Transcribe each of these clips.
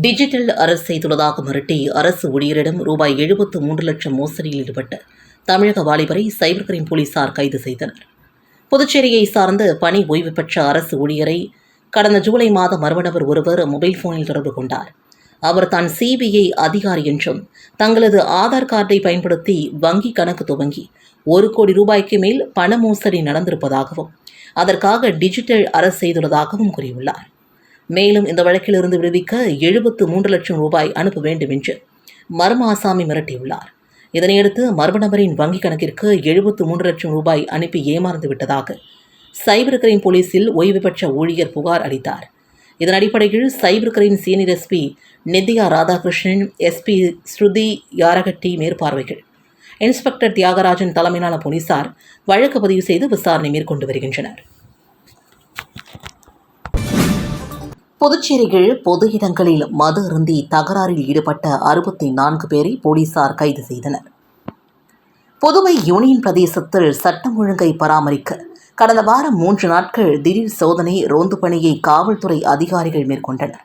Digital அரசு செய்துள்ளதாக மிரட்டி அரசு ஊழியரிடம் ரூபாய் 73 லட்சம் மோசடியில் ஈடுபட்ட தமிழக வாலிபரை சைபர் கிரைம் போலீசார் கைது செய்தனர். புதுச்சேரியை சார்ந்த பணி ஓய்வு பெற்ற அரசு ஊழியரை கடந்த ஜூலை மாதம் மர்ம நபர் ஒருவர் மொபைல் போனில் தொடர்பு கொண்டார். அவர் தான் சிபிஐ அதிகாரி என்றும் தங்களது ஆதார் கார்டை பயன்படுத்தி வங்கி கணக்கு துவங்கி 1 கோடி ரூபாய்க்கு மேல் பண மோசடி நடந்திருப்பதாகவும் அதற்காக டிஜிட்டல் அரசு செய்துள்ளதாகவும் கூறியுள்ளார். மேலும் இந்த வழக்கிலிருந்து விடுவிக்க 73 லட்சம் ரூபாய் அனுப்ப வேண்டும் என்று மர்ம ஆசாமி மிரட்டியுள்ளார். இதனையடுத்து மர்ம நபரின் வங்கிக் கணக்கிற்கு 73 லட்சம் ரூபாய் அனுப்பி ஏமாந்து விட்டதாக சைபர் கிரைம் போலீசில் ஓய்வு பெற்ற ஊழியர் புகார் அளித்தார். இதன் அடிப்படையில் cyber crime senior SP Nithya Radhakrishnan, SP Shruti Yaragatti மேற்பார்வைகள், இன்ஸ்பெக்டர் தியாகராஜன் தலைமையிலான போலீசார் வழக்கு பதிவு செய்து விசாரணை மேற்கொண்டு வருகின்றனர். புதுச்சேரியில் பொது இடங்களில் மது அருந்தி தகராறில் ஈடுபட்ட 64 பேரை போலீசார் கைது செய்தனர். புதுவை யூனியன் பிரதேசத்தில் சட்டம் ஒழுங்கை பராமரிக்க கடந்த வாரம் 3 நாட்கள் திடீர் சோதனை ரோந்து பணியை காவல்துறை அதிகாரிகள் மேற்கொண்டனர்.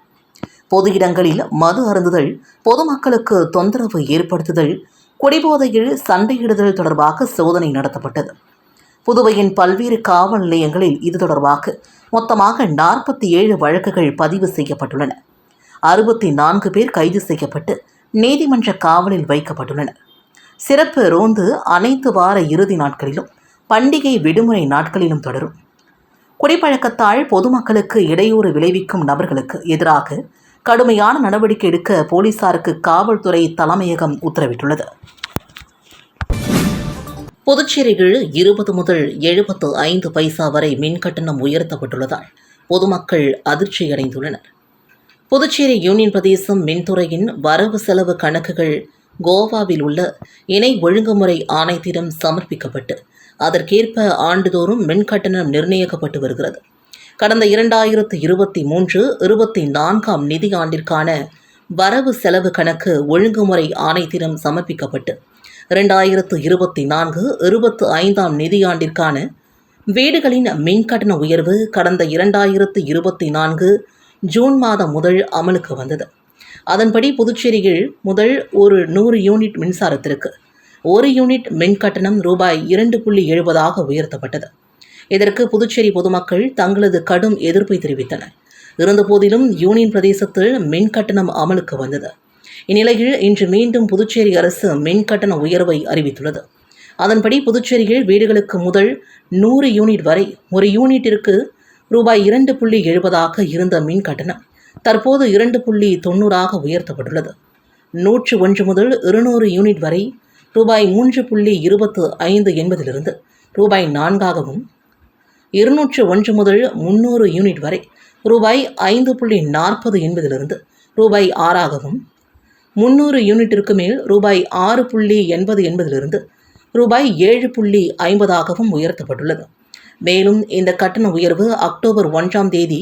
பொது இடங்களில் மது அருந்துதல், பொதுமக்களுக்கு தொந்தரவு ஏற்படுத்துதல், குடிபோதையில் சண்டையிடுதல் தொடர்பாக சோதனை நடத்தப்பட்டது. புதுவையின் பல்வேறு காவல் நிலையங்களில் இது தொடர்பாக மொத்தமாக 47 வழக்குகள் பதிவு செய்யப்பட்டுள்ளன. 64 பேர் கைது செய்யப்பட்டு நீதிமன்ற காவலில் வைக்கப்பட்டுள்ளனர். சிறப்பு ரோந்து அனைத்து வார இறுதி நாட்களிலும் பண்டிகை விடுமுறை நாட்களிலும் தொடரும். குடிப்பழக்கத்தால் பொதுமக்களுக்கு இடையூறு விளைவிக்கும் நபர்களுக்கு எதிராக கடுமையான நடவடிக்கை எடுக்க போலீசாருக்கு காவல்துறை தலைமையகம் உத்தரவிட்டுள்ளது. புதுச்சேரியில் 20 முதல் 75 பைசா வரை மின் கட்டணம் உயர்த்தப்பட்டுள்ளதால் பொதுமக்கள் அதிர்ச்சியடைந்துள்ளனர். புதுச்சேரி யூனியன் பிரதேசம் மின்துறையின் வரவு செலவு கணக்குகள் கோவாவில் உள்ள இணை ஒழுங்குமுறை ஆணையத்திடம் சமர்ப்பிக்கப்பட்டு அதற்கேற்ப ஆண்டுதோறும் மின் கட்டணம் நிர்ணயிக்கப்பட்டு வருகிறது. கடந்த 2023-24 நிதியாண்டிற்கான வரவு செலவு கணக்கு ஒழுங்குமுறை ஆணையத்திடம் சமர்ப்பிக்கப்பட்டு 2024-25 நிதியாண்டிற்கான வீடுகளின் மின்கட்டண உயர்வு கடந்த 2024 ஜூன் மாதம் முதல் அமலுக்கு வந்தது. அதன்படி புதுச்சேரியில் முதல் ஒரு 100 யூனிட் மின்சாரத்திற்கு 1 யூனிட் மின்கட்டணம் ரூபாய் 2.70 உயர்த்தப்பட்டது. இதற்கு புதுச்சேரி பொதுமக்கள் தங்களது கடும் எதிர்ப்பை தெரிவித்தனர். இருந்தபோதிலும் யூனியன் பிரதேசத்தில் மின்கட்டணம் அமலுக்கு வந்தது. இந்நிலையில் இன்று மீண்டும் புதுச்சேரி அரசு மின் கட்டண உயர்வை அறிவித்துள்ளது. அதன்படி புதுச்சேரியில் வீடுகளுக்கு முதல் 100 யூனிட் வரை ஒரு யூனிட்டிற்கு ரூபாய் 2.70 இருந்த மின் கட்டணம் தற்போது 2.90 உயர்த்தப்பட்டுள்ளது. 101 முதல் 200 யூனிட் வரை ரூபாய் 3.25 என்பதிலிருந்து ரூபாய் 4 201 முதல் 300 யூனிட் வரை ரூபாய் 5.40 என்பதிலிருந்து ரூபாய் 6 300 யூனிட்டிற்கு மேல் ரூபாய் 6.80 என்பதிலிருந்து ரூபாய் 7.50 உயர்த்தப்பட்டுள்ளது. மேலும் இந்த கட்டண உயர்வு அக்டோபர் 1ஆம் தேதி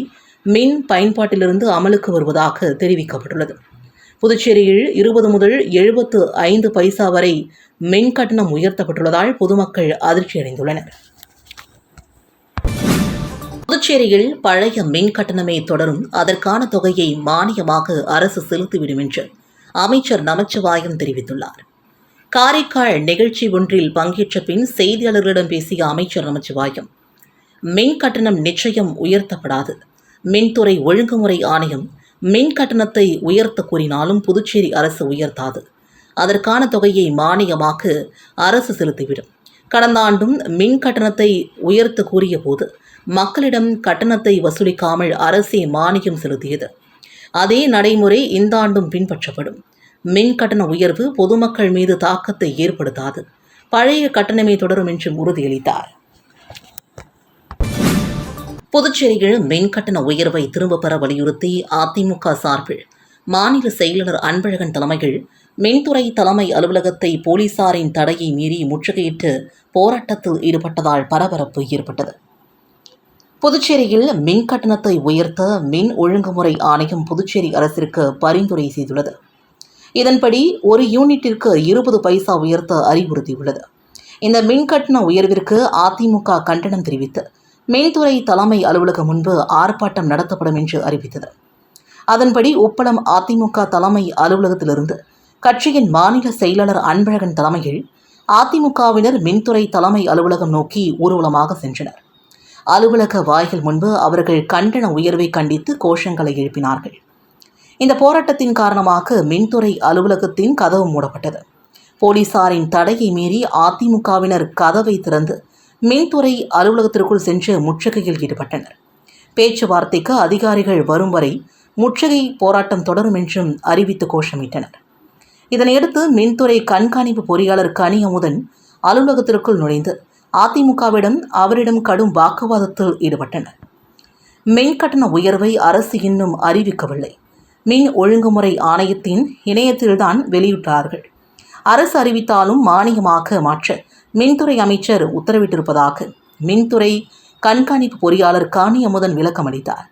மின் பயன்பாட்டிலிருந்து அமலுக்கு வருவதாக தெரிவிக்கப்பட்டுள்ளது. புதுச்சேரியில் 20 முதல் 75 பைசா வரை மின் கட்டணம் உயர்த்தப்பட்டுள்ளதால் பொதுமக்கள் அதிர்ச்சியடைந்துள்ளனர். புதுச்சேரியில் பழைய மின் கட்டணமே தொடரும், அதற்கான தொகையை மானியமாக அரசு செலுத்திவிடும் என்று அமைச்சர் நமச்சிவாயம் தெரிவித்துள்ளார். காரைக்கால் நிகழ்ச்சி ஒன்றில் பங்கேற்ற பின் செய்தியாளர்களிடம் பேசிய அமைச்சர் நமச்சிவாயம், மின் கட்டணம் நிச்சயம் உயர்த்தப்படாது. மின்துறை ஒழுங்குமுறை ஆணையம் மின் கட்டணத்தை உயர்த்த கூறினாலும் புதுச்சேரி அரசு உயர்த்தாது. அதற்கான தொகையை மானியமாக அரசு செலுத்திவிடும். கடந்த ஆண்டும் மின் கட்டணத்தை உயர்த்த கூறிய போது மக்களிடம் கட்டணத்தை வசூலிக்காமல் அரசே மானியம் செலுத்தியது. அதே நடைமுறை இந்த ஆண்டும் பின்பற்றப்படும். மின் கட்டண உயர்வு பொதுமக்கள் மீது தாக்கத்தை ஏற்படுத்தாது. பழைய கட்டணமே தொடரும் என்றும் உறுதியளித்தார். புதுச்சேரியில் மின் கட்டண உயர்வை திரும்பப் பெற வலியுறுத்தி அதிமுக சார்பில் மாநில செயலாளர் அன்பழகன் தலைமையில் மின்துறை தலைமை அலுவலகத்தை போலீசாரின் தடையை மீறி முற்றுகையிட்டு போராட்டத்தில் ஈடுபட்டதால் பரபரப்பு ஏற்பட்டது. புதுச்சேரியில் மின் கட்டணத்தை உயர்த்த மின் ஒழுங்குமுறை ஆணையம் புதுச்சேரி அரசிற்கு பரிந்துரை செய்துள்ளது. இதன்படி ஒரு யூனிட்டிற்கு 20 பைசா உயர்த்த அறிவுறுத்தியுள்ளது. இந்த மின் கட்டண உயர்விற்கு அதிமுக கண்டனம் தெரிவித்து மின்துறை தலைமை அலுவலகம் முன்பு ஆர்ப்பாட்டம் நடத்தப்படும் என்று அறிவித்தது. அதன்படி உப்பளம் அதிமுக தலைமை அலுவலகத்திலிருந்து கட்சியின் மாநில செயலாளர் அன்பழகன் தலைமையில் அதிமுகவினர் மின்துறை தலைமை அலுவலகம் நோக்கி ஊர்வலமாக சென்றனர். அலுவலக வாய்கள் முன்பு அவர்கள் கண்டன உயர்வை கண்டித்து கோஷங்களை எழுப்பினார்கள். இந்த போராட்டத்தின் காரணமாக மின்துறை அலுவலகத்தின் கதவு மூடப்பட்டது. போலீசாரின் தடையை மீறி அதிமுகவினர் கதவை திறந்து மின்துறை அலுவலகத்திற்குள் சென்று முற்றுகையில் ஈடுபட்டனர். பேச்சுவார்த்தைக்கு அதிகாரிகள் வரும் வரை முற்றுகை போராட்டம் தொடரும் என்றும் அறிவித்து கோஷமிட்டனர். இதனையடுத்து மின்துறை கண்காணிப்பு பொறியாளர் கனியமுதன் அலுவலகத்திற்குள் நுழைந்து அதிமுகவிடம் அவரிடம் கடும் வாக்குவாதத்தில் ஈடுபட்டனர். மின் கட்டண உயர்வை அரசு இன்னும் அறிவிக்கவில்லை. மின் ஒழுங்குமுறை ஆணையத்தின் இணையத்தில்தான் வெளியிட்டார்கள். அரசு அறிவித்தாலும் மானியமாக மாற்ற மின்துறை அமைச்சர் உத்தரவிட்டிருப்பதாக மின்துறை கண்காணிப்பு பொறியாளர் கனியமுதன் விளக்கம் அளித்தார்.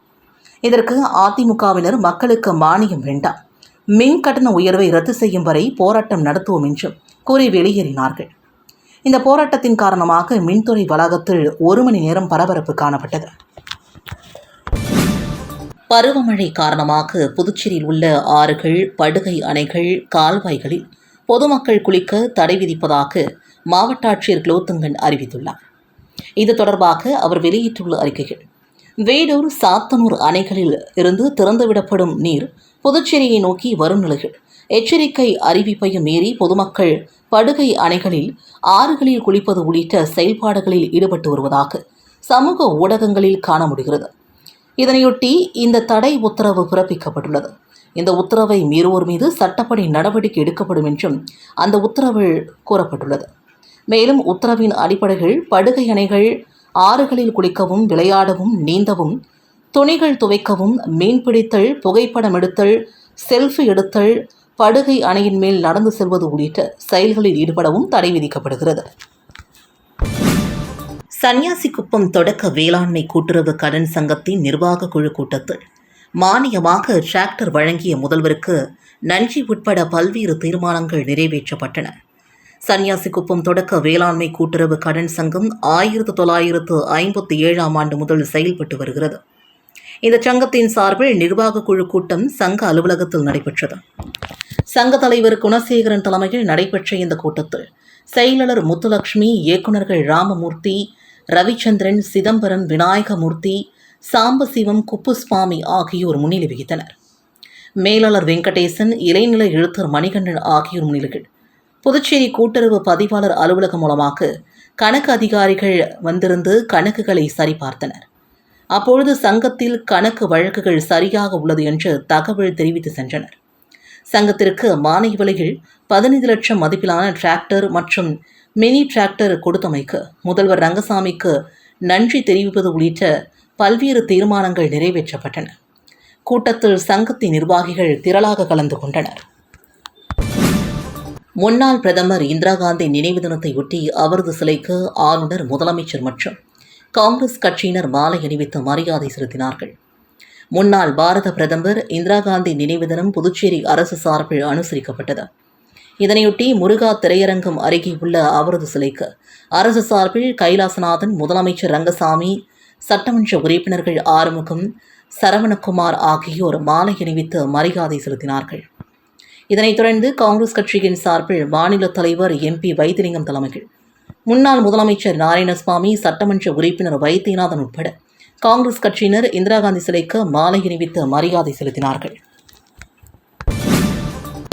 இதற்கு அதிமுகவினர் மக்களுக்கு மானியம் வேண்டாம், மின் கட்டண உயர்வை ரத்து செய்யும் வரை போராட்டம் நடத்துவோம் என்றும் கூறி வெளியேறினார்கள். இந்த போராட்டத்தின் காரணமாக மின்துறை வளாகத்தில் 1 மணி நேரம் பரபரப்பு காணப்பட்டது. பருவமழை காரணமாக புதுச்சேரியில் உள்ள ஆறுகள், படுகை அணைகள், கால்வாய்களில் பொதுமக்கள் குளிக்க தடை விதிப்பதாக மாவட்ட ஆட்சியர் குலோத்துங்கன் அறிவித்துள்ளார். இது தொடர்பாக அவர் வெளியிட்டுள்ள அறிக்கையில், வேடூர், சாத்தனூர் அணைகளில் இருந்து திறந்துவிடப்படும் நீர் புதுச்சேரியை நோக்கி வரும் நிலையில் எச்சரிக்கை அறிவிப்பையும் மீறி பொதுமக்கள் படுகை அணைகளில், ஆறுகளில் குளிப்பது உள்ளிட்ட செயல்பாடுகளில் ஈடுபட்டு வருவதாக சமூக ஊடகங்களில் காண முடிகிறது. இதனையொட்டி இந்த தடை உத்தரவு பிறப்பிக்கப்பட்டுள்ளது. இந்த உத்தரவை மீறுவோர் மீது சட்டப்படி நடவடிக்கை எடுக்கப்படும் என்றும் அந்த உத்தரவில் கூறப்பட்டுள்ளது. மேலும் உத்தரவின் அடிப்படையில் படுகை அணைகள், ஆறுகளில் குளிக்கவும், விளையாடவும், நீந்தவும், துணிகள் துவைக்கவும், மீன்பிடித்தல், புகைப்படம் எடுத்தல், செல்ஃபி எடுத்தல், படுகை அணையின் மேல் நடந்து செல்வது உள்ளிட்ட செயல்களில் ஈடுபடவும் தடை விதிக்கப்படுகிறது. சன்னியாசிக்குப்பம் தொடக்க வேளாண்மை கூட்டுறவு கடன் சங்கத்தின் நிர்வாக குழு கூட்டத்தில் மானியமாக டிராக்டர் வழங்கிய முதல்வருக்கு நன்றி உட்பட பல்வேறு தீர்மானங்கள் நிறைவேற்றப்பட்டன. சன்னியாசிக்குப்பம் தொடக்க வேளாண்மை கூட்டுறவு கடன் சங்கம் 1957ஆம் ஆண்டு முதல் செயல்பட்டு வருகிறது. இந்த சங்கத்தின் சார்பில் நிர்வாக குழு கூட்டம் சங்க அலுவலகத்தில் நடைபெற்றது. சங்க தலைவர் குணசேகரன் தலைமையில் நடைபெற்ற இந்த கூட்டத்தில் செயலாளர் முத்துலட்சுமி, இயக்குநர்கள் ராமமூர்த்தி, ரவிச்சந்திரன், சிதம்பரம், விநாயகமூர்த்தி, சாம்பசிவம், குப்புசுவாமி ஆகியோர் முன்னிலை வகித்தனர். மேலாளர் வெங்கடேசன், இளைநிலை எழுத்தர் மணிகண்டன் ஆகியோர் முன்னிலையில் புதுச்சேரி கூட்டுறவு பதிவாளர் அலுவலகம் மூலமாக கணக்கு அதிகாரிகள் வந்திருந்து கணக்குகளை சரிபார்த்தனர். அப்பொழுது சங்கத்தில் கணக்கு வழக்குகள் சரியாக உள்ளது என்று தகவல் தெரிவித்து சென்றனர். சங்கத்திற்கு மானிய விலையில் 15 லட்சம் மதிப்பிலான டிராக்டர் மற்றும் மினி டிராக்டர் கொடுத்தமைக்கு முதல்வர் ரங்கசாமிக்கு நன்றி தெரிவிப்பது உள்ளிட்ட பல்வேறு தீர்மானங்கள் நிறைவேற்றப்பட்டன. கூட்டத்தில் சங்கத்தின் நிர்வாகிகள் திரளாக கலந்து கொண்டனர். முன்னாள் பிரதமர் இந்திரா காந்தி நினைவு தினத்தையொட்டி அவரது சிலைக்கு ஆளுநர், முதலமைச்சர் மற்றும் காங்கிரஸ் கட்சியினர் மாலை அணிவித்து மரியாதை செலுத்தினார்கள். முன்னாள் பாரத பிரதமர் இந்திரா காந்தி நினைவு தினம் புதுச்சேரி அரசு சார்பில் அனுசரிக்கப்பட்டது. இதனையொட்டி முருகா திரையரங்கம் அருகே உள்ள அவரது சிலைக்கு அரசு சார்பில் கைலாசநாதன், முதலமைச்சர் ரங்கசாமி, சட்டமன்ற உறுப்பினர்கள் ஆறுமுகம், சரவணகுமார் ஆகியோர் மாலை அணிவித்து மரியாதை செலுத்தினார்கள். இதனைத் தொடர்ந்து காங்கிரஸ் கட்சியின் சார்பில் மாநில தலைவர் MP வைத்திலிங்கம் தலைமையில் முன்னாள் முதலமைச்சர் நாராயணசுவாமி, சட்டமன்ற உறுப்பினர் வைத்தியநாதன் உட்பட காங்கிரஸ் கட்சியினர் இந்திரா காந்தி சிலைக்கு மாலை அணிவித்து மரியாதை செலுத்தினார்கள்.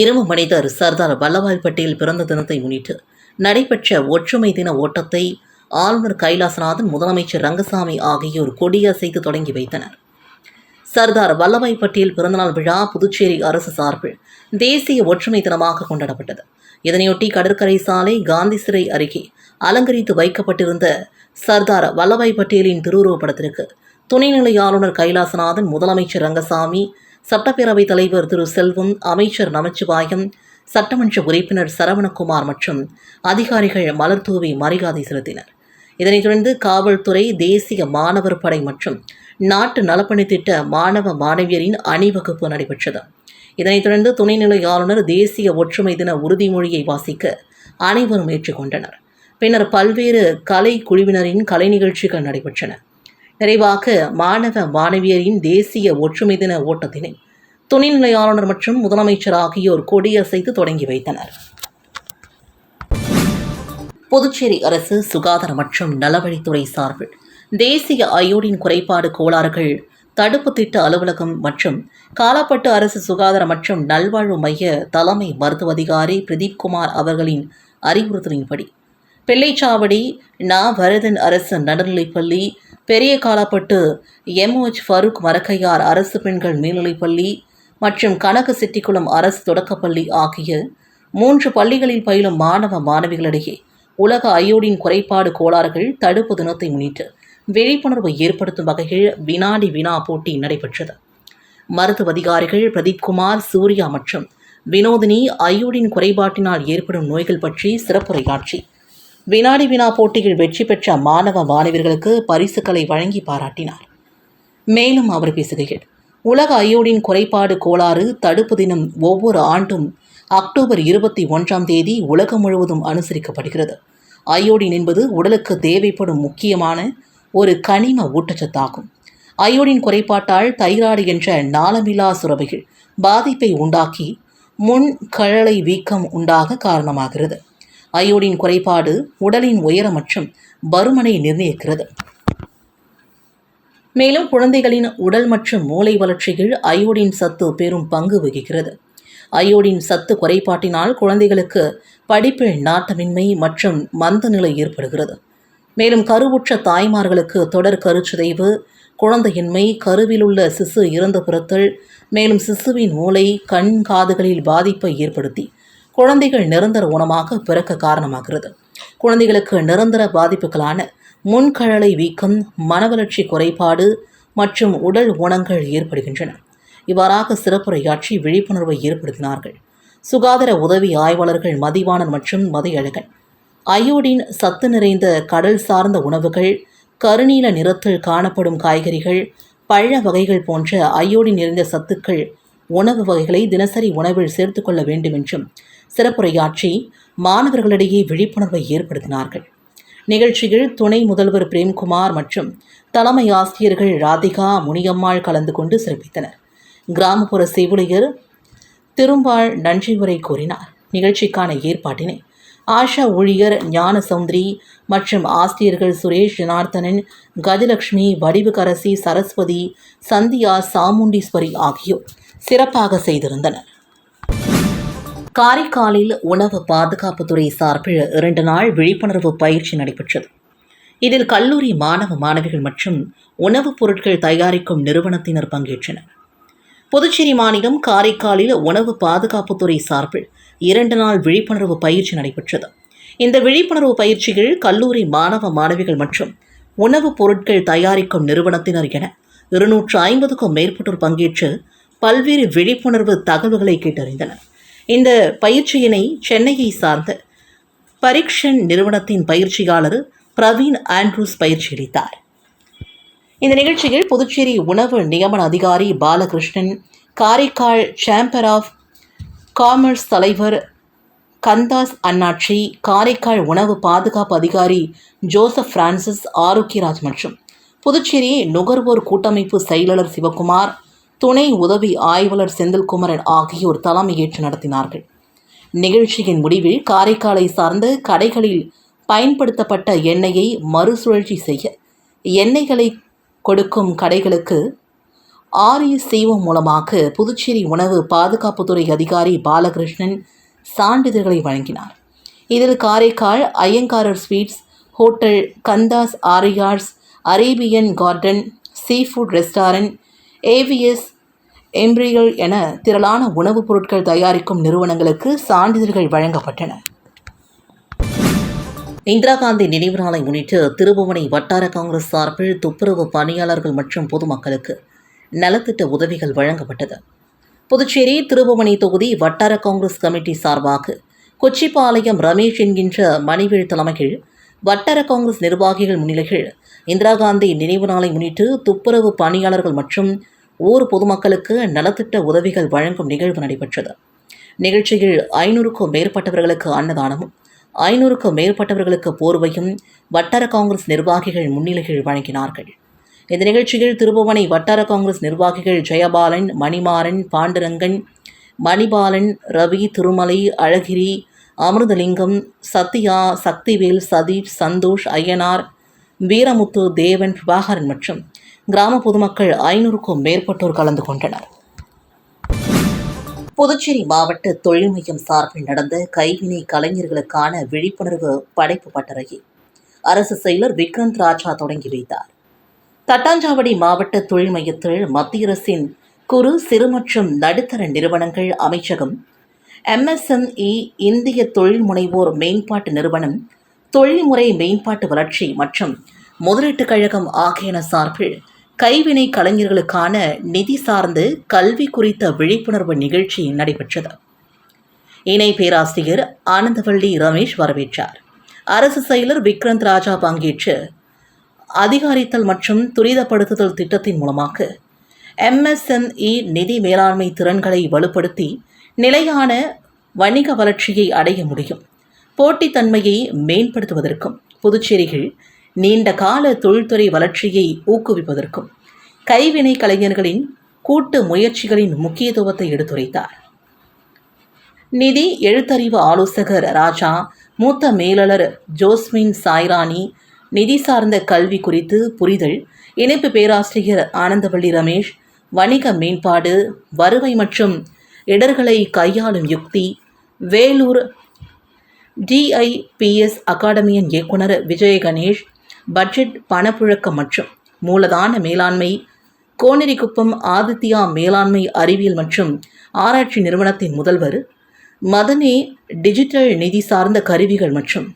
இரும்பு மனிதர் சர்தார் வல்லபாய் பட்டேல் பிறந்த தினத்தை முன்னிட்டு நடைபெற்ற ஒற்றுமை தின ஓட்டத்தை ஆளுநர் கைலாசநாதன், முதலமைச்சர் ரங்கசாமி ஆகியோர் கொடியசைத்து தொடங்கி வைத்தனர். சர்தார் வல்லபாய் பட்டேல் பிறந்தநாள் விழா புதுச்சேரி அரசு சார்பில் தேசிய ஒற்றுமை தினமாக கொண்டாடப்பட்டது. இதனையொட்டி கடற்கரை சாலை, காந்தி சிலை அருகே அலங்கரித்து வைக்கப்பட்டிருந்த சர்தார் வல்லபாய் பட்டேலின் திருவுருவப் படத்திற்கு துணைநிலை ஆளுநர் கைலாசநாதன், முதலமைச்சர் ரங்கசாமி, சட்டப்பேரவைத் தலைவர் திரு செல்வம், அமைச்சர் நமச்சிவாயம், சட்டமன்ற உறுப்பினர் சரவணகுமார் மற்றும் அதிகாரிகள் மலர் தூவி மரியாதை செலுத்தினர். இதனைத் தொடர்ந்து காவல்துறை, தேசிய மாணவர் படை மற்றும் நாட்டு நலப்பணி திட்ட மாணவ மாணவியரின் அணிவகுப்பு நடைபெற்றது. இதனைத் தொடர்ந்து துணைநிலை ஆளுநர் தேசிய ஒற்றுமை தின உறுதிமொழியை வாசிக்க அனைவரும் ஏற்றுக்கொண்டனர். பின்னர் பல்வேறு கலை குழுவினரின் கலை நிகழ்ச்சிகள் நடைபெற்றன. நிறைவாக மாணவ மாணவியரின் தேசிய ஒற்றுமை தின ஓட்டத்தினை துணைநிலை ஆளுநர் மற்றும் முதலமைச்சர் ஆகியோர் கொடியசைத்து தொடங்கி வைத்தனர். புதுச்சேரி அரசு சுகாதார மற்றும் நலவழித்துறை சார்பில் தேசிய அயோடின் குறைபாடு கோளாறுகள் தடுப்பு திட்ட அலுவலகம் மற்றும் காலாப்பட்டு அரசு சுகாதார மற்றும் நல்வாழ்வு மைய தலைமை மருத்துவ அதிகாரி பிரதீப்குமார் அவர்களின் அறிவுறுத்தலின்படி பிள்ளைச்சாவடி வரதன் அரசு நடுநிலைப்பள்ளி, பெரிய காலாப்பட்டு MOH ஃபரூக் மரக்கையார் அரசு பெண்கள் மேல்நிலைப்பள்ளி மற்றும் கனக செட்டிக்குளம் அரசு தொடக்கப்பள்ளி ஆகிய 3 பள்ளிகளில் பயிலும் மாணவ மாணவிகளிடையே உலக அயோடின் குறைபாடு கோளாறுகள் தடுப்பு தினத்தை முன்னிட்டு விழிப்புணர்வு ஏற்படுத்தும் வகையில் வினாடி வினா போட்டி நடைபெற்றது. மருத்துவ அதிகாரிகள் பிரதீப்குமார், சூர்யா மற்றும் வினோதினி அயோடின் குறைபாட்டினால் ஏற்படும் நோய்கள் பற்றி சிறப்புரையாற்றி வினாடி வினா போட்டியில் வெற்றி பெற்ற மாணவ மாணவியர்களுக்கு பரிசுகளை வழங்கி பாராட்டினார். மேலும் அவர் பேசுகையில், உலக அயோடின் குறைபாடு கோளாறு தடுப்பு தினம் ஒவ்வொரு ஆண்டும் அக்டோபர் 21ஆம் தேதி உலகம் முழுவதும் அனுசரிக்கப்படுகிறது. அயோடின் என்பது உடலுக்கு தேவைப்படும் முக்கியமான ஒரு கனிம ஊட்டச்சத்தாகும். அயோடின் குறைபாட்டால் தைராய்டு என்ற நாளமில்லா சுரப்பிகள் பாதிப்பை உண்டாக்கி முன்கழலை வீக்கம் உண்டாக காரணமாகிறது. அயோடின் குறைபாடு உடலின் உயரம் மற்றும் பருமனை நிர்ணயிக்கிறது. மேலும் குழந்தைகளின் உடல் மற்றும் மூளை வளர்ச்சியில் அயோடின் சத்து பெரும் பங்கு வகிக்கிறது. அயோடின் சத்து குறைபாட்டினால் குழந்தைகளுக்கு படிப்பில் நாட்டமின்மை மற்றும் மந்த நிலை ஏற்படுகிறது. மேலும் கருவுற்ற தாய்மார்களுக்கு தொடர் கருச்சிதைவு, குழந்தையின்மை, கருவிலுள்ள சிசு இறந்து பிறத்தல், மேலும் சிசுவின் மூளை, கண், காதுகளில் பாதிப்பை ஏற்படுத்தி குழந்தைகள் நிரந்தர ஊனமாக பிறக்க காரணமாகிறது. குழந்தைகளுக்கு நிரந்தர பாதிப்புகளான முன்கழலை வீக்கம், மனவளர்ச்சி குறைபாடு மற்றும் உடல் ஊனங்கள் ஏற்படுகின்றன. இவ்வாறாக சிறப்புரையாற்றி விழிப்புணர்வை ஏற்படுத்தினார்கள். சுகாதார உதவி ஆய்வாளர்கள் மதிவாணன் மற்றும் மதியழகன் அயோடின் சத்து நிறைந்த கடல் சார்ந்த உணவுகள், கருநீல நிறத்தில் காணப்படும் காய்கறிகள், பழ வகைகள் போன்ற அயோடின் நிறைந்த சத்துக்கள் உணவு வகைகளை தினசரி உணவில் சேர்த்துக்கொள்ள வேண்டும் என்றும் சிறப்புரையாற்றி மாணவர்களிடையே விழிப்புணர்வை ஏற்படுத்தினார்கள். நிகழ்ச்சியில் துணை முதல்வர் பிரேம்குமார் மற்றும் தலைமை ஆசிரியர்கள் ராதிகா, முனியம்மாள் கலந்து கொண்டு சிறப்பித்தனர். கிராமப்புற செவிலியர் திரும்பாள் நன்றி உரை கூறினார். நிகழ்ச்சிக்கான ஏற்பாட்டினை ஆஷா ஊழியர் ஞான சௌந்தரி மற்றும் ஆசிரியர்கள் சுரேஷ், ஜனார்த்தனன், கஜலட்சுமி, வடிவுகரசி, சரஸ்வதி, சந்தியா, சாமுண்டீஸ்வரி ஆகியோர் சிறப்பாக செய்திருந்தனர். காரைக்காலில் உணவு பாதுகாப்புத்துறை சார்பில் 2 நாள் விழிப்புணர்வு பயிற்சி நடைபெற்றது. இதில் கல்லூரி மாணவ மாணவிகள் மற்றும் உணவுப் பொருட்கள் தயாரிக்கும் நிறுவனத்தினர் பங்கேற்றனர். புதுச்சேரி மாநிலம் காரைக்காலில் உணவு பாதுகாப்புத்துறை சார்பில் 2 நாள் விழிப்புணர்வு பயிற்சி நடைபெற்றது. இந்த விழிப்புணர்வு பயிற்சியில் கல்லூரி மாணவ மாணவிகள் மற்றும் உணவுப் பொருட்கள் தயாரிக்கும் நிறுவனத்தினர் என 250க்கும் மேற்பட்டோர் பங்கேற்று பல்வேறு விழிப்புணர்வு தகவல்களை கேட்டறிந்தனர். இந்த பயிற்சியினை சென்னையை சார்ந்த பரீக்ஷன் நிறுவனத்தின் பயிற்சியாளர் பிரவீன் ஆண்ட்ரூஸ் பயிற்சியளித்தார். இந்த நிகழ்ச்சியில் புதுச்சேரி உணவு நியமன அதிகாரி Balakrishnan, Karaikal chamber of commerce தலைவர் கந்தாஸ் அண்ணாச்சி, காரைக்கால் உணவு பாதுகாப்பு அதிகாரி ஜோசப் பிரான்சிஸ் ஆரோக்கியராஜ் மற்றும் புதுச்சேரி நுகர்வோர் கூட்டமைப்பு செயலாளர் சிவகுமார், துணை உதவி ஆய்வாளர் செந்தில்குமரன் ஆகியோர் தலைமையேற்று நடத்தினார்கள். நிகழ்ச்சியின் முடிவில் காரைக்காலை சார்ந்த கடைகளில் பயன்படுத்தப்பட்ட எண்ணெயை மறுசுழற்சி செய்ய எண்ணெய்களை கொடுக்கும் கடைகளுக்கு RECO மூலமாக புதுச்சேரி உணவு பாதுகாப்புத்துறை அதிகாரி பாலகிருஷ்ணன் சான்றிதழ்களை வழங்கினார். இதில் Karaikal Iyengar sweets hotel, Kandhas Aryars, Arabian garden, seafood restaurant, AVS imperial என திரளான உணவுப் பொருட்கள் தயாரிக்கும் நிறுவனங்களுக்கு சான்றிதழ்கள் வழங்கப்பட்டன. இந்திரா காந்தி நினைவு நாளை முன்னிட்டு திருபுவனை வட்டார காங்கிரஸ் சார்பில் துப்புரவு பணியாளர்கள் மற்றும் பொதுமக்களுக்கு நலத்திட்ட உதவிகள் வழங்கப்பட்டது. புதுச்சேரி திருபுவனை தொகுதி வட்டார காங்கிரஸ் கமிட்டி சார்பாக கொச்சிப்பாளையம் ரமேஷ் என்கின்ற மணிவேல் தலைமையில் வட்டார காங்கிரஸ் நிர்வாகிகள் முன்னிலையில் இந்திரா காந்தி நினைவு நாளை முன்னிட்டு துப்புரவு பணியாளர்கள் மற்றும் ஊர் பொதுமக்களுக்கு நலத்திட்ட உதவிகள் வழங்கும் நிகழ்வு நடைபெற்றது. நிகழ்ச்சியில் 500க்கும் மேற்பட்டவர்களுக்கு அன்னதானமும் 500க்கும் மேற்பட்டவர்களுக்கு போர்வையும் வட்டார காங்கிரஸ் நிர்வாகிகள் முன்னிலையில் வழங்கினார்கள். இந்த நிகழ்ச்சியில் திருபுவனை வட்டார காங்கிரஸ் நிர்வாகிகள் ஜெயபாலன், மணிமாறன், பாண்டுரங்கன், மணிபாலன், ரவி, திருமலை, அழகிரி, அமிர்தலிங்கம், சத்யா, சக்திவேல், சதீஷ், சந்தோஷ், ஐயனார், வீரமுத்து, தேவன், பிரபாகரன் மற்றும் கிராம பொதுமக்கள் 500க்கும் மேற்பட்டோர் கலந்து கொண்டனர். புதுச்சேரி மாவட்ட தொழில் மையம் சார்பில் நடந்த கைவினை கலைஞர்களுக்கான விழிப்புணர்வு படைப்பு பட்டறையை அரசு செயலர் விக்ராந்த் ராஜா தொடங்கி வைத்தார். தட்டாஞ்சாவடி மாவட்ட தொழில் மையத்தில் மத்திய அரசின் குறு, சிறு மற்றும் நடுத்தர நிறுவனங்கள் அமைச்சகம், MSME, இந்திய தொழில் முனைவோர் மேம்பாட்டு நிறுவனம், தொழில்முறை மேம்பாட்டு வளர்ச்சி மற்றும் முதலீட்டுக் கழகம் ஆகியன சார்பில் கைவினை கலைஞர்களுக்கான நிதி சார்ந்து கல்வி குறித்த விழிப்புணர்வு நிகழ்ச்சி நடைபெற்றது. இணை பேராசிரியர் ஆனந்தவள்ளி ரமேஷ் வரவேற்றார். அரசு செயலர் விக்ராந்த் ராஜா பங்கேற்று அதிகாரித்தல் மற்றும் துரிதப்படுத்துதல் திட்டத்தின் மூலமாக MSME நிதி மேலாண்மை திறன்களை வலுப்படுத்தி நிலையான வணிக வளர்ச்சியை அடைய முடியும். போட்டித்தன்மையை மேம்படுத்துவதற்கும் புதுச்சேரியில் நீண்ட கால தொழில்துறை வளர்ச்சியை ஊக்குவிப்பதற்கும் கைவினை கலைஞர்களின் கூட்டு முயற்சிகளின் முக்கியத்துவத்தை எடுத்துரைத்தார். நிதி எழுத்தறிவு ஆலோசகர் ராஜா, மூத்த மேலாளர் ஜோஸ்மின் சாய்ராணி நிதி சார்ந்த கல்வி குறித்து புரிதல், இணைப்பு பேராசிரியர் ஆனந்தவள்ளி ரமேஷ் வணிக மேம்பாடு, வருவாய் மற்றும் இடர்களை கையாளும் யுக்தி, வேலூர் DIPS அகாடமியின் இயக்குனர் விஜய கணேஷ் பட்ஜெட், பணப்புழக்கம் மற்றும் மூலதான மேலாண்மை, கோனேரிக்குப்பம் ஆதித்யா மேலாண்மை அறிவியல் மற்றும் ஆராய்ச்சி நிறுவனத்தின் முதல்வர் மதனே டிஜிட்டல் நிதி சார்ந்த கருவிகள் மற்றும்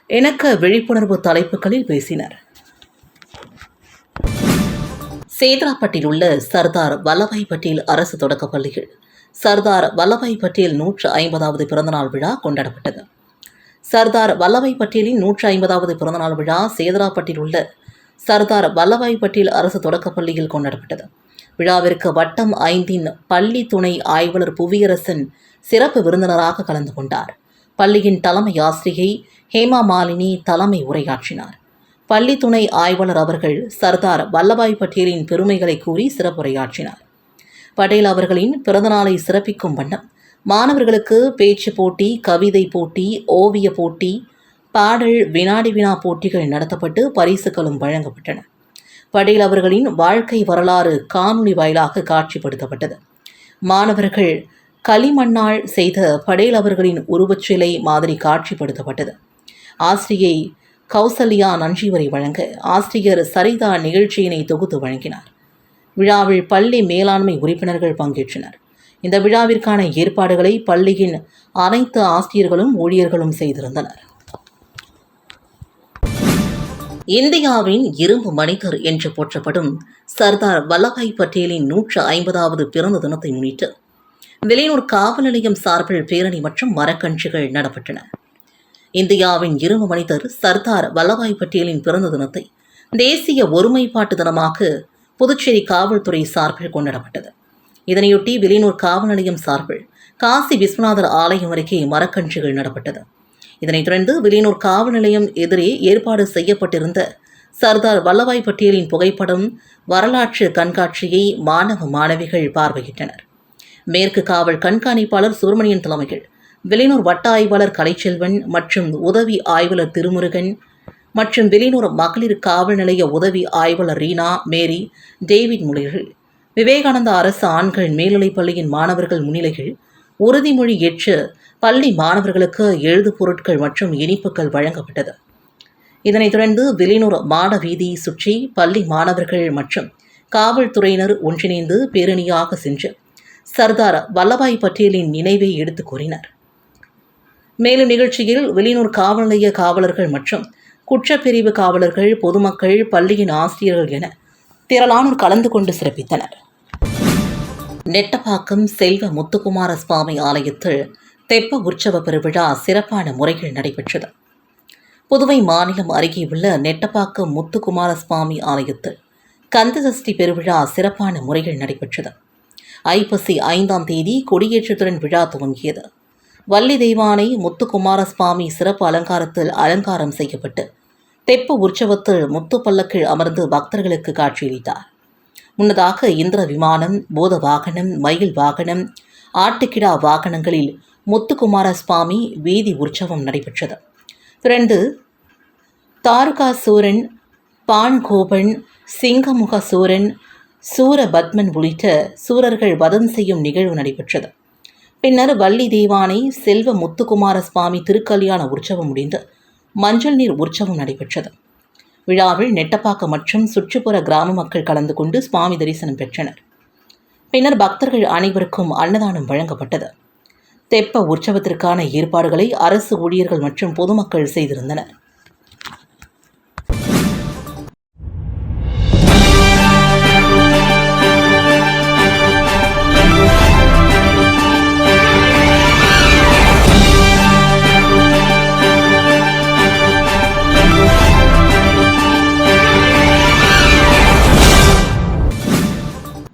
இணக்க விழிப்புணர்வு தலைப்புகளில் பேசினர். சேதராப்பட்டில் உள்ள சர்தார் வல்லபாய் பட்டேல் அரசு தொடக்கப் பள்ளியில் சர்தார் வல்லபாய் பட்டேல் 150வது பிறந்தநாள் விழா கொண்டாடப்பட்டது. சர்தார் வல்லபாய் பட்டேலின் 150வது பிறந்தநாள் விழா சேதராப்பட்டில் உள்ள சர்தார் வல்லபாய் பட்டேல் அரசு தொடக்கப் பள்ளியில் கொண்டாடப்பட்டது. விழாவிற்கு வட்டம் 5 பள்ளி துணை ஆய்வாளர் புவியரசன் சிறப்பு விருந்தினராக கலந்து கொண்டார். பள்ளியின் தலைமை ஆசிரியை ஹேமா மாலினி தலைமை உரையாற்றினார். பள்ளி துணை ஆய்வாளர் அவர்கள் சர்தார் வல்லபாய் பட்டேலின் பெருமைகளை கூறி சிறப்புரையாற்றினார். பட்டேல் அவர்களின் பிறந்தநாளை சிறப்பிக்கும் வண்ணம் மாணவர்களுக்கு பேச்சு போட்டி, கவிதை போட்டி, ஓவிய போட்டி, பாடல், வினாடி வினா போட்டிகள் நடத்தப்பட்டு பரிசுகளும் வழங்கப்பட்டன. பட்டேல் அவர்களின் வாழ்க்கை வரலாறு காணொலி வாயிலாக காட்சிப்படுத்தப்பட்டது. மாணவர்கள் களிமண்ணால் செய்த பட்டேல் அவர்களின் உருவச்சிலை மாதிரி காட்சிப்படுத்தப்பட்டது. ஆசிரியை கௌசல்யா நன்றியுரை வழங்க ஆசிரியர் சரிதா நிகழ்ச்சியினை தொகுத்து வழங்கினார். விழாவில் பள்ளி மேலாண்மை உறுப்பினர்கள் பங்கேற்றனர். இந்த விழாவிற்கான ஏற்பாடுகளை பள்ளியின் அனைத்து ஆசிரியர்களும் ஊழியர்களும் செய்திருந்தனர். இந்தியாவின் இரும்பு மனிதர் என்று போற்றப்படும் சர்தார் வல்லபாய் பட்டேலின் 150வது பிறந்த தினத்தை முன்னிட்டு வெளியூர் காவல் நிலையம் சார்பில் பேரணி மற்றும் மரக்கன்றுகள் நடப்பட்டன. இந்தியாவின் இரும்பு மனிதர் சர்தார் வல்லபாய் பட்டேலின் பிறந்த தினத்தை தேசிய ஒருமைப்பாட்டு தினமாக புதுச்சேரி காவல்துறை சார்பில் கொண்டாடப்பட்டது. இதனையொட்டி வெளியூர் காவல் நிலையம் சார்பில் காசி விஸ்வநாதர் ஆலயம் அருகே மரக்கன்றுகள் நடப்பட்டது. இதனைத் தொடர்ந்து வெளியூர் காவல் நிலையம் எதிரே ஏற்பாடு செய்யப்பட்டிருந்த சர்தார் வல்லபாய் பட்டேலின் புகைப்படம், வரலாற்று கண்காட்சியை மாணவ மாணவிகள் பார்வையிட்டனர். மேற்கு காவல் கண்காணிப்பாளர் சுப்பிரமணியன் தலைமையில் வெளியூர் வட்ட ஆய்வாளர் கலைச்செல்வன் மற்றும் உதவி ஆய்வாளர் திருமுருகன் மற்றும் வெளியூர் மகளிர் காவல் நிலைய உதவி ஆய்வாளர் ரீனா, மேரி, டேவிட் முனிகள், விவேகானந்தா அரசு ஆண்கள் மேல்நிலைப் பள்ளியின் மாணவர்கள் முன்னிலையில் உறுதிமொழி ஏற்று பள்ளி மாணவர்களுக்கு எழுது பொருட்கள் மற்றும் இனிப்புகள் வழங்கப்பட்டது. இதனைத் தொடர்ந்து வெளியூர் மாட வீதி சுற்றி பள்ளி மாணவர்கள் மற்றும் காவல்துறையினர் ஒன்றிணைந்து பேரணியாக சென்று சர்தார் வல்லபாய் பட்டேலின் நினைவை எடுத்துக் கூறினர். மேலும் நிகழ்ச்சியில் வெளியூர் காவல் நிலைய காவலர்கள் மற்றும் குற்றப்பிரிவு காவலர்கள், பொதுமக்கள், பள்ளியின் ஆசிரியர்கள் என திரளானோர் கலந்து கொண்டு சிறப்பித்தனர். நெட்டப்பாக்கம் செல்வ முத்துக்குமார சுவாமி ஆலயத்தில் தெப்ப உற்சவ பெருவிழா சிறப்பான முறையில் நடைபெற்றது. புதுவை மாநிலம் அருகே உள்ள நெட்டப்பாக்கம் முத்துக்குமார சுவாமி ஆலயத்தில் கந்தசஷ்டி பெருவிழா சிறப்பான முறையில் நடைபெற்றது. ஐப்பசி 5ஆம் தேதி கொடியேற்றத்துடன் விழா துவங்கியது. வள்ளி தெய்வானை முத்துக்குமார சுவாமி சிறப்பு அலங்காரத்தில் அலங்காரம் செய்யப்பட்டு தெப்ப உற்சவத்தில் முத்துப்பல்லக்கில் அமர்ந்து பக்தர்களுக்கு காட்சியளித்தார். முன்னதாக இந்திர விமானம், பூத வாகனம், மயில் வாகனம், ஆட்டுக்கிடா வாகனங்களில் முத்துக்குமார சுவாமி வீதி உற்சவம் நடைபெற்றது. தொடர்ந்து தாருகாசூரன், பானுகோபன், சிங்கமுக சூரன், சூரபத்மன் உள்ளிட்ட சூரர்கள் வதம் செய்யும் நிகழ்வு நடைபெற்றது. பின்னர் வள்ளி தேவானை செல்வ முத்துக்குமார சுவாமி திருக்கல்யாண உற்சவம் முடிந்து மஞ்சள் நீர் உற்சவம் நடைபெற்றது. விழாவில் நெட்டப்பாக்கம் மற்றும் சுற்றுப்புற கிராம மக்கள் கலந்து கொண்டு சுவாமி தரிசனம் பெற்றனர். பின்னர் பக்தர்கள் அனைவருக்கும் அன்னதானம் வழங்கப்பட்டது. தெப்ப உற்சவத்திற்கான ஏற்பாடுகளை அரசு ஊழியர்கள் மற்றும் பொதுமக்கள் செய்திருந்தனர்.